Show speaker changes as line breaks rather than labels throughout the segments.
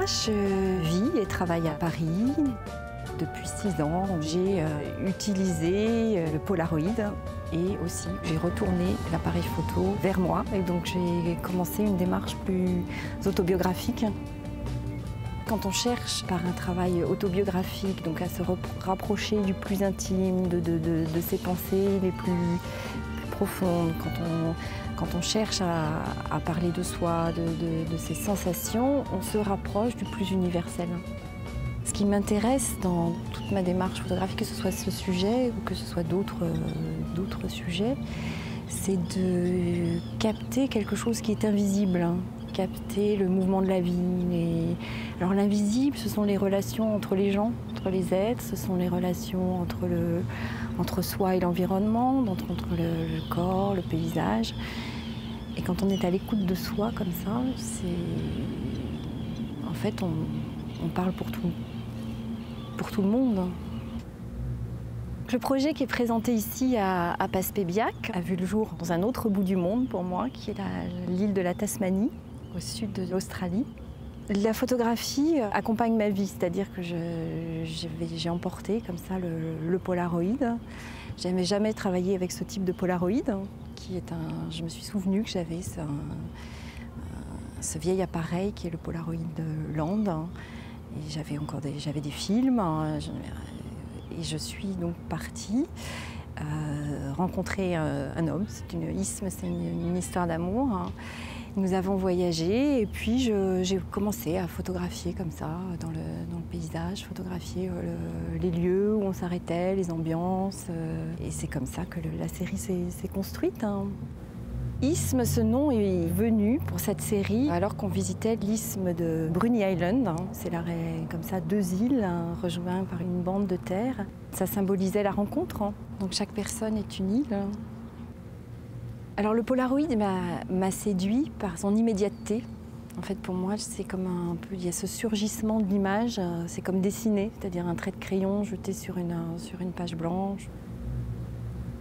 vis et travaille à Paris. Depuis 6 ans, j'ai utilisé le Polaroid et aussi j'ai retourné l'appareil photo vers moi. Et donc j'ai commencé une démarche plus autobiographique. Quand on cherche par un travail autobiographique, donc à se rapprocher du plus intime, de ses pensées les plus profondes, quand on cherche à parler de soi, de ses sensations, on se rapproche du plus universel. Ce qui m'intéresse dans toute ma démarche photographique, que ce soit ce sujet ou que ce soit d'autres sujets, c'est de capter quelque chose qui est invisible, capter le mouvement de la vie. Alors l'invisible, ce sont les relations entre les gens, entre les êtres, ce sont les relations entre soi et l'environnement, entre le corps, le paysage. Et quand on est à l'écoute de soi comme ça, en fait, on parle pour tout le monde. Le projet qui est présenté ici à Passepébiac a vu le jour dans un autre bout du monde pour moi, qui est l'île de la Tasmanie, au sud de l'Australie. La photographie accompagne ma vie, c'est-à-dire que j'ai emporté comme ça le Polaroid. Je n'avais jamais travaillé avec ce type de Polaroid, qui est je me suis souvenue que j'avais ce vieil appareil qui est le Polaroid Land. Et j'avais des films, et je suis donc partie rencontrer un homme. Isme, c'est une histoire d'amour. Nous avons voyagé et puis j'ai commencé à photographier comme ça dans le paysage, photographier les lieux où on s'arrêtait, les ambiances. Et c'est comme ça que la série s'est construite. Isthme, ce nom est venu pour cette série alors qu'on visitait l'isthme de Bruny Island. C'est comme ça 2 îles rejointes par une bande de terre. Ça symbolisait la rencontre. Donc chaque personne est une île. Alors le Polaroid m'a séduit par son immédiateté. En fait, pour moi, c'est comme il y a ce surgissement de l'image. C'est comme dessiner, c'est-à-dire un trait de crayon jeté sur une page blanche.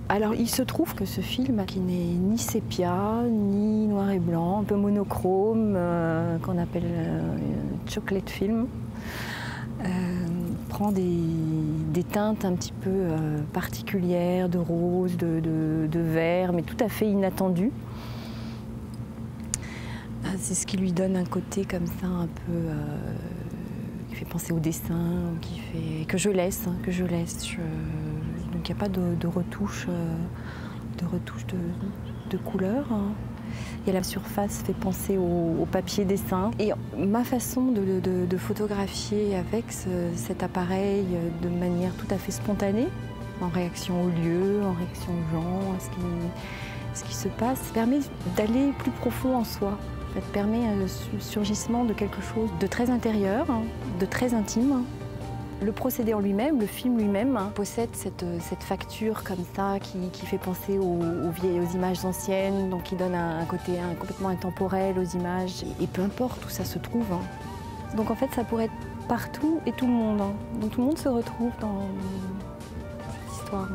Alors, il se trouve que ce film, qui n'est ni sépia, ni noir et blanc, un peu monochrome, qu'on appelle chocolate film, prend des teintes un petit peu particulières, de rose, de vert, mais tout à fait inattendues. C'est ce qui lui donne un côté comme ça, un peu, qui fait penser au dessin, que je laisse. Donc il n'y a pas de retouche de couleur. Et la surface fait penser au papier dessin. Et ma façon de photographier avec cet appareil de manière tout à fait spontanée, en réaction au lieu, en réaction aux gens, à ce qui se passe, permet d'aller plus profond en soi. Ça permet un surgissement de quelque chose de très intérieur, de très intime. Le procédé en lui-même, le film lui-même, possède cette facture comme ça qui fait penser aux images anciennes, donc qui donne un côté complètement intemporel aux images. Et peu importe où ça se trouve. Donc en fait, ça pourrait être partout et tout le monde. Donc tout le monde se retrouve dans cette histoire.